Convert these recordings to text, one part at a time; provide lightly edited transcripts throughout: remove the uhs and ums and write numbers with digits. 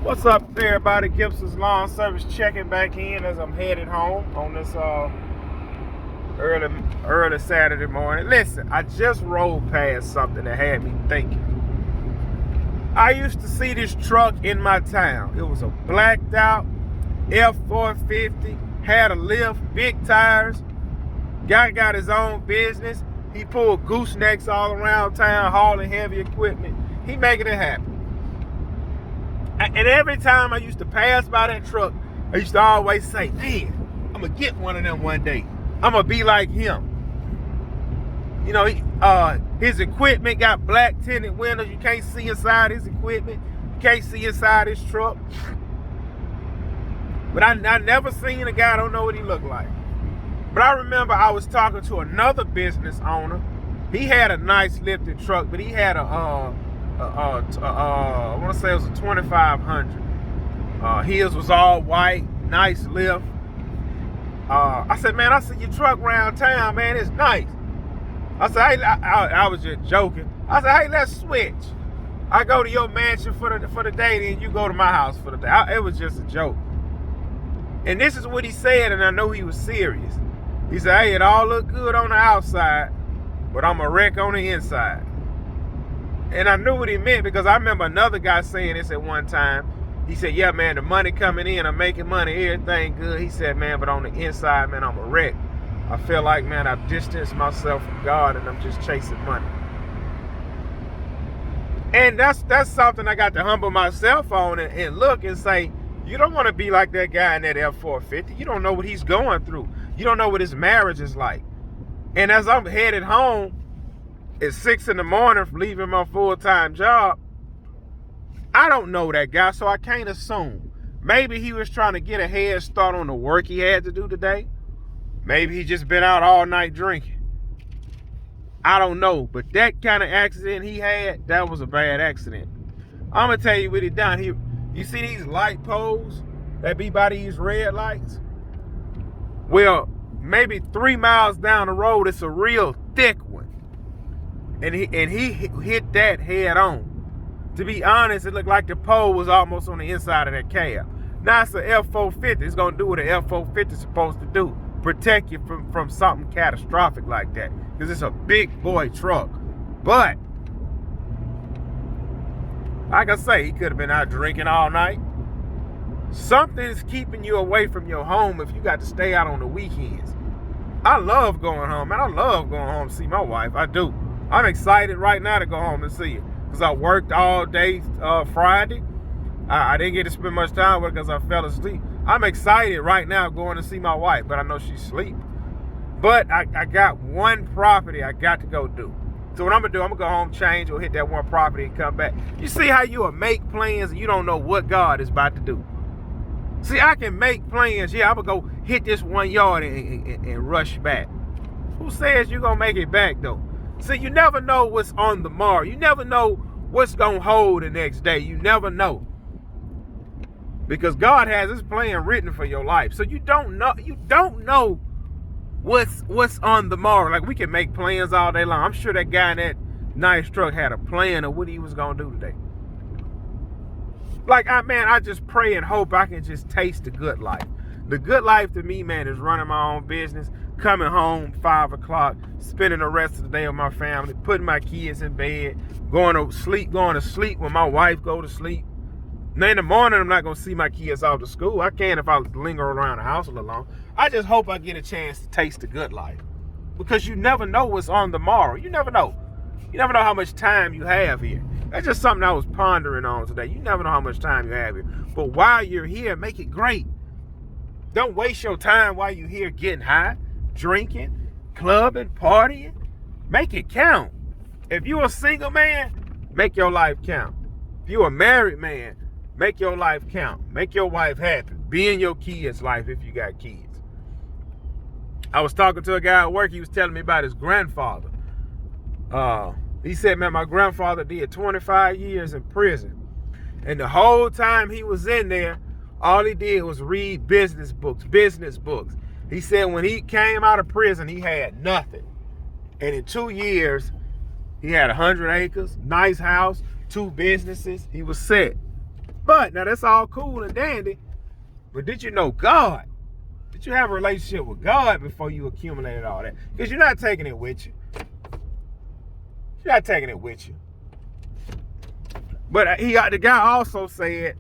What's up, everybody? Gibson's Lawn Service checking back in as I'm headed home on this early Saturday morning. Listen, I just rolled past something that had me thinking. I used to see this truck in my town. It was a blacked out F-450, had a lift, big tires. Guy got his own business. He pulled goosenecks all around town, hauling heavy equipment. He making it happen. And every time I used to pass by that truck, I used to always say, man, I'm going to get one of them one day. I'm going to be like him. You know, his equipment got black tinted windows. You can't see inside his equipment. You can't see inside his truck. But I never seen a guy, I don't know what he looked like. But I remember I was talking to another business owner. He had a nice lifted truck, but he had I want to say it was a 2500. His was all white, nice lift. I said, man, I see your truck around town, man. It's nice. I said, hey, I was just joking. I said, hey, let's switch. I go to your mansion for the day, then you go to my house for the day. It was just a joke. And this is what he said, and I know he was serious. He said, hey, it all look good on the outside, but I'm a wreck on the inside. And I knew what he meant because I remember another guy saying this at one time. He said, yeah, man, the money coming in, I'm making money, everything good. He said, man, but on the inside, man, I'm a wreck. I feel like, man, I've distanced myself from God and I'm just chasing money. And that's something I got to humble myself on and look and say, you don't want to be like that guy in that F-450. You don't know what he's going through. You don't know what his marriage is like. And as I'm headed home, at 6 in the morning from leaving my full-time job, I don't know that guy, so I can't assume. Maybe he was trying to get a head start on the work he had to do today. Maybe he just been out all night drinking. I don't know, but that kind of accident he had, that was a bad accident. I'm going to tell you what he done. You see these light poles that be by these red lights? Well, maybe 3 miles down the road, it's a real thick one. And he hit that head on. To be honest, it looked like the pole was almost on the inside of that cab. Now it's an F-450. It's going to do what an F-450 is supposed to do. Protect you from something catastrophic like that. Because it's a big boy truck. But, like I say, he could have been out drinking all night. Something's keeping you away from your home if you got to stay out on the weekends. I love going home, man. I love going home to see my wife. I do. I'm excited right now to go home and see her because I worked all day Friday. I didn't get to spend much time with her because I fell asleep. I'm excited right now going to see my wife, but I know she's asleep. But I got one property I got to go do. So what I'm going to do, I'm going to go home, change, or hit that one property and come back. You see how you will make plans and you don't know what God is about to do. See, I can make plans. Yeah, I'm going to go hit this 1 yard and rush back. Who says you're going to make it back, though? See, you never know what's on the morrow. You never know what's going to hold the next day. You never know. Because God has his plan written for your life. So you don't know what's on the morrow. Like, we can make plans all day long. I'm sure that guy in that nice truck had a plan of what he was going to do today. Like, I just pray and hope I can just taste the good life. The good life to me, man, is running my own business, coming home 5 o'clock, spending the rest of the day with my family, putting my kids in bed, going to sleep when my wife go to sleep. Now in the morning, I'm not going to see my kids off to school. I can if I linger around the house a little long. I just hope I get a chance to taste the good life. Because you never know what's on the morrow. You never know. You never know how much time you have here. That's just something I was pondering on today. You never know how much time you have here. But while you're here, make it great. Don't waste your time while you're here getting high, drinking, clubbing, partying. Make it count. If you're a single man, make your life count. If you're a married man, make your life count. Make your wife happy. Be in your kids' life if you got kids. I was talking to a guy at work. He was telling me about his grandfather. He said, man, my grandfather did 25 years in prison. And the whole time he was in there, all he did was read business books. He said when he came out of prison, he had nothing. And in 2 years, he had 100 acres, nice house, 2 businesses. He was set. But now that's all cool and dandy. But did you know God? Did you have a relationship with God before you accumulated all that? Because you're not taking it with you. You're not taking it with you. But the guy also said,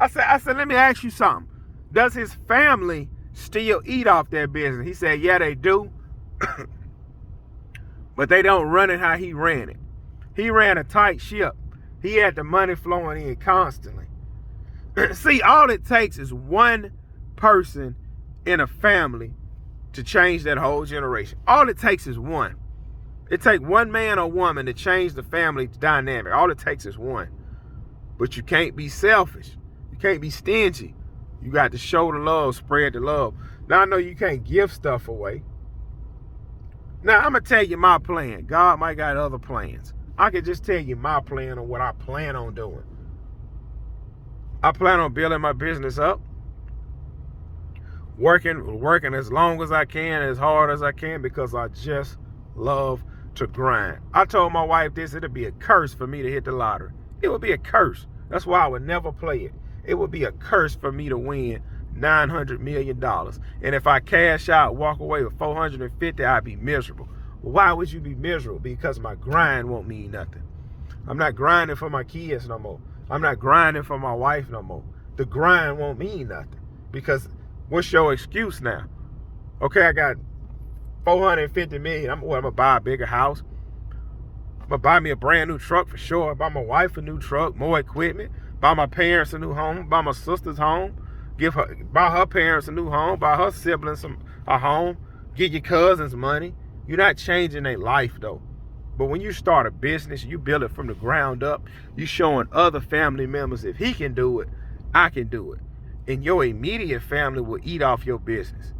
I said, let me ask you something. Does his family still eat off their business? He said, yeah, they do. But they don't run it how he ran it. He ran a tight ship. He had the money flowing in constantly. See, all it takes is one person in a family to change that whole generation. All it takes is one. It takes one man or woman to change the family dynamic. All it takes is one. But you can't be selfish. You can't be stingy. You got to show the love, spread the love. Now, I know you can't give stuff away. Now, I'm going to tell you my plan. God might got other plans. I can just tell you my plan on what I plan on doing. I plan on building my business up. Working as long as I can, as hard as I can, because I just love to grind. I told my wife this, it'd be a curse for me to hit the lottery. It would be a curse. That's why I would never play it. It would be a curse for me to win $900 million. And if I cash out, walk away with 450, I'd be miserable. Why would you be miserable? Because my grind won't mean nothing. I'm not grinding for my kids no more. I'm not grinding for my wife no more. The grind won't mean nothing. Because what's your excuse now? Okay, I got 450 million. I'm gonna buy a bigger house. I'm gonna buy me a brand new truck for sure. Buy my wife a new truck, more equipment. Buy my parents a new home. Buy my sister's home. Buy her parents a new home. Buy her siblings a home. Get your cousins money. You're not changing their life though. But when you start a business, you build it from the ground up. You showing other family members, if he can do it, I can do it. And your immediate family will eat off your business.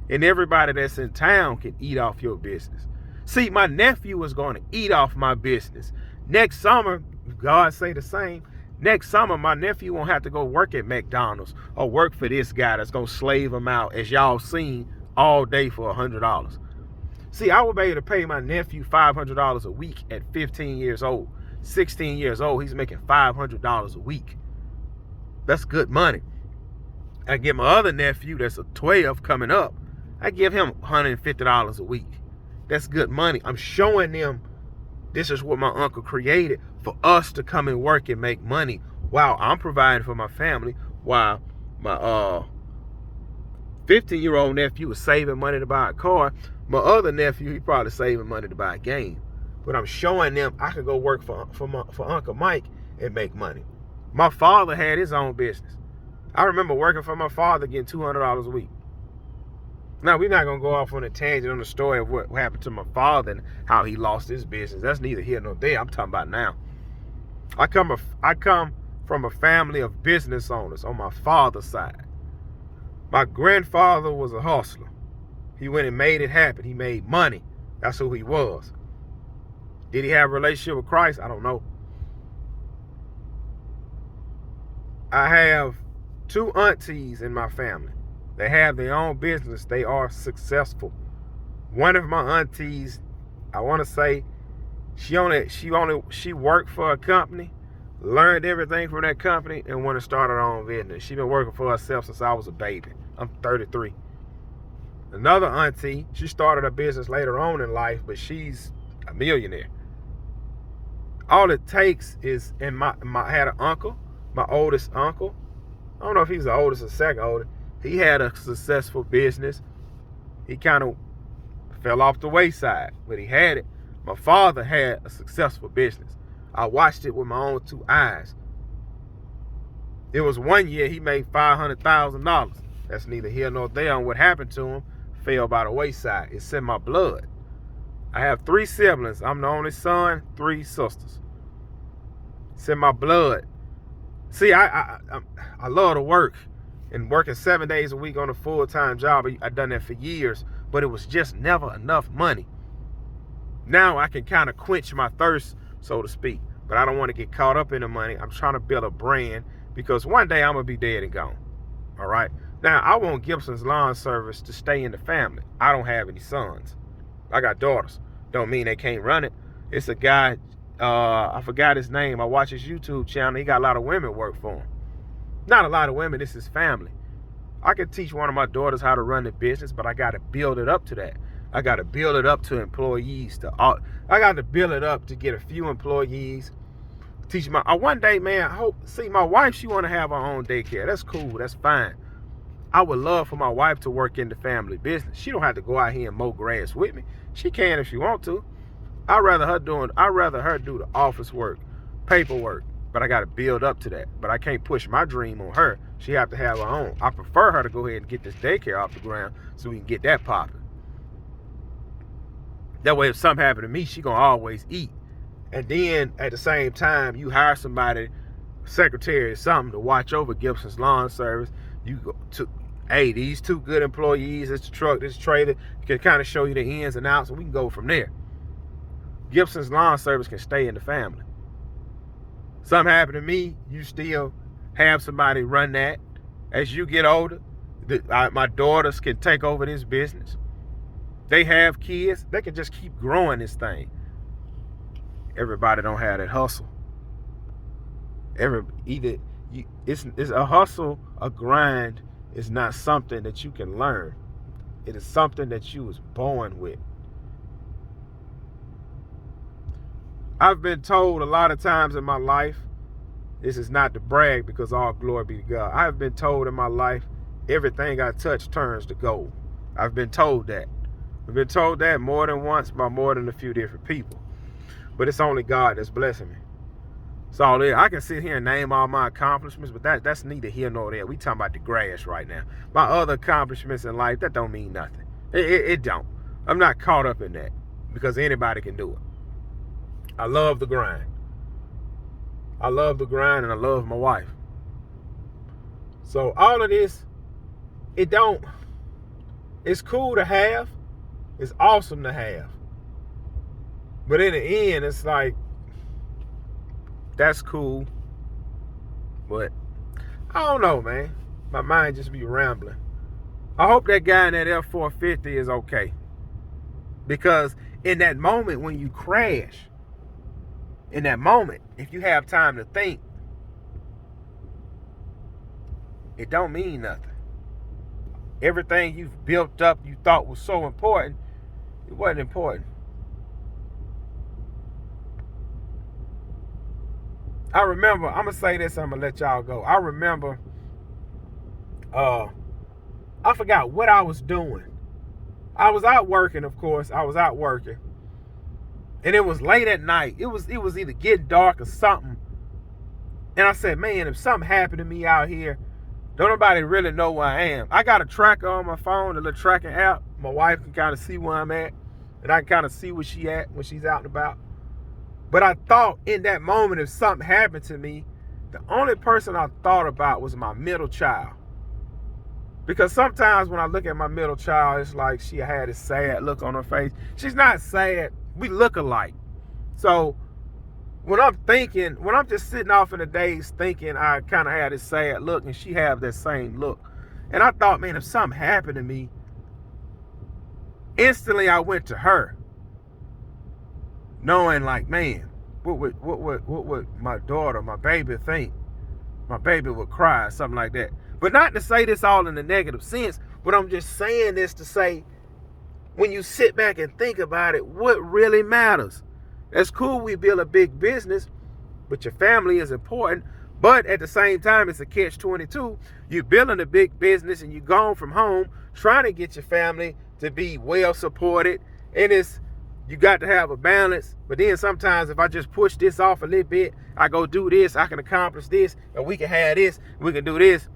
And everybody that's in town can eat off your business. See, my nephew is going to eat off my business. Next summer, if God say the same, next summer, my nephew won't have to go work at McDonald's or work for this guy that's going to slave him out, as y'all seen, all day for $100. See, I will be able to pay my nephew $500 a week at 15 years old. 16 years old, he's making $500 a week. That's good money. I give my other nephew that's a 12 coming up, I give him $150 a week. That's good money. I'm showing them this is what my uncle created for us to come and work and make money while I'm providing for my family, while my 15-year-old nephew was saving money to buy a car. My other nephew, he probably saving money to buy a game. But I'm showing them I could go work for Uncle Mike and make money. My father had his own business. I remember working for my father getting $200 a week. Now, we're not going to go off on a tangent on the story of what happened to my father and how he lost his business. That's neither here nor there. I'm talking about now. I come from a family of business owners on my father's side. My grandfather was a hustler. He went and made it happen. He made money. That's who he was. Did he have a relationship with Christ? I don't know. I have 2 aunties in my family. They have their own business. They are successful. One of my aunties, I want to say, she worked for a company, learned everything from that company, and went and started her own business. She's been working for herself since I was a baby. I'm 33. Another auntie, she started a business later on in life, but she's a millionaire. All it takes is, I had an uncle, my oldest uncle. I don't know if he's the oldest or second oldest. He had a successful business. He kind of fell off the wayside, but he had it. My father had a successful business. I watched it with my own 2 eyes. It was one year he made $500,000. That's neither here nor there on what happened to him. Fell by the wayside. It's in my blood. I have 3 siblings. I'm the only son, 3 sisters. It's in my blood. See, I love to work. And working 7 days a week on a full-time job, I've done that for years, but it was just never enough money. Now I can kind of quench my thirst, so to speak, but I don't want to get caught up in the money. I'm trying to build a brand because one day I'm going to be dead and gone. All right? Now, I want Gibson's Lawn Service to stay in the family. I don't have any sons. I got daughters. Don't mean they can't run it. It's a guy, I forgot his name. I watch his YouTube channel. He got a lot of women work for him. Not a lot of women, this is family. I could teach one of my daughters how to run the business, but I got to build it up to that. I got to build it up to employees. I got to build it up to get a few employees. Teach one day, man, my wife, she want to have her own daycare. That's cool. That's fine. I would love for my wife to work in the family business. She don't have to go out here and mow grass with me. She can if she want to. I'd rather her do the office work, paperwork. But I got to build up to that. But I can't push my dream on her. She have to have her own. I prefer her to go ahead and get this daycare off the ground so we can get that popping. That way, if something happened to me, she gonna always eat. And then at the same time, you hire somebody, secretary or something, to watch over Gibson's Lawn Service. You go to, hey, these two good employees, this truck, this trailer, can kind of show you the ins and outs, and we can go from there. Gibson's Lawn Service can stay in the family. Something happened to me, you still have somebody run that. As you get older, my daughters can take over this business. They have kids, they can just keep growing this thing. Everybody don't have that hustle. It's a hustle, a grind is not something that you can learn. It is something that you was born with. I've been told a lot of times in my life, this is not to brag because all glory be to God. I've been told in my life, everything I touch turns to gold. I've been told that. I've been told that more than once by more than a few different people. But it's only God that's blessing me. It's all there. I can sit here and name all my accomplishments, but that's neither here nor there. We talking about the grass right now. My other accomplishments in life, that don't mean nothing. It don't. I'm not caught up in that because anybody can do it. I love the grind. I love the grind and I love my wife. So all of this, it's cool to have. It's awesome to have. But in the end, it's like, that's cool. But I don't know, man. My mind just be rambling. I hope that guy in that F-450 is okay. Because in that moment when you crash, in that moment, if you have time to think, it don't mean nothing. Everything you've built up, you thought was so important, it wasn't important. I remember, I'm going to say this, I'm going to let y'all go. I remember, I forgot what I was doing. I was out working, of course. I was out working. And it was late at night. It was either getting dark or something. And I said, man, if something happened to me out here, don't nobody really know where I am. I got a tracker on my phone, a little tracking app. My wife can kind of see where I'm at. And I can kind of see where she at when she's out and about. But I thought in that moment, if something happened to me, the only person I thought about was my middle child. Because sometimes when I look at my middle child, it's like she had this sad look on her face. She's not sad. We look alike. So when I'm just sitting off in the days thinking, I kind of had this sad look and she have that same look. And I thought, man, if something happened to me, instantly I went to her. Knowing like, man, what would my daughter, my baby think? My baby would cry, something like that. But not to say this all in a negative sense, but I'm just saying this to say, when you sit back and think about it, what really matters? That's cool, we build a big business, but your family is important. But at the same time, it's a catch-22. You're building a big business and you're gone from home, trying to get your family to be well supported. And you got to have a balance. But then sometimes if I just push this off a little bit, I go do this, I can accomplish this, and we can have this, we can do this.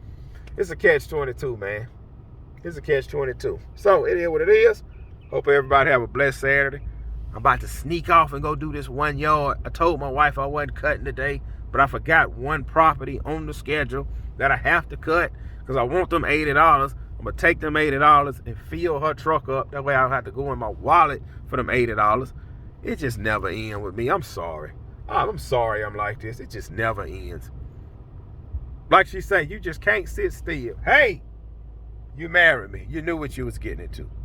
It's a catch-22, man. It's a catch-22. So it is what it is. Hope everybody have a blessed Saturday. I'm about to sneak off and go do this 1 yard. I told my wife I wasn't cutting today, but I forgot one property on the schedule that I have to cut because I want them $80. I'm going to take them $80 and fill her truck up. That way I don't have to go in my wallet for them $80. It just never ends with me. I'm sorry. I'm sorry I'm like this. It just never ends. Like she said, you just can't sit still. Hey, you married me. You knew what you was getting into.